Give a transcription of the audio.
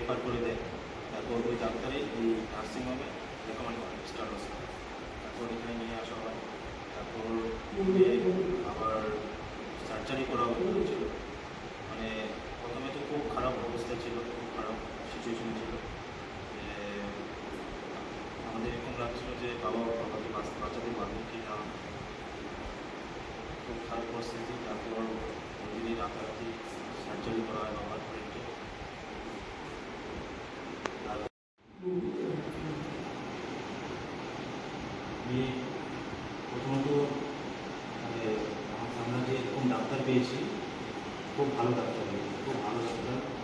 Refer করে দেয়। তারপর ওই ডাক্তারই এই নার্সিংহোমে রেকমেন্ড করে স্টার হসপিটাল। তারপর এখানে নিয়ে আসা হয়। তারপর আবার সার্জারি করা হয়েছিল। মানে প্রথমে তো খুব খারাপ অবস্থা ছিল, খুব খারাপ সিচুয়েশন ছিল। যে আমাদের এরকম লাগছিল যে বাবাকে বাঁচাতে পারবো কি না, খুব খারাপ পরিস্থিতি। তারপর প্রতিদিন রাতারাতি সার্জারি করা হয় বাবার পেটে। আমি প্রথমত মানে আমরা যে এরকম ডাক্তার পেয়েছি, খুব ভালো ডাক্তার পেয়েছি, খুব ভালো ডাক্তার।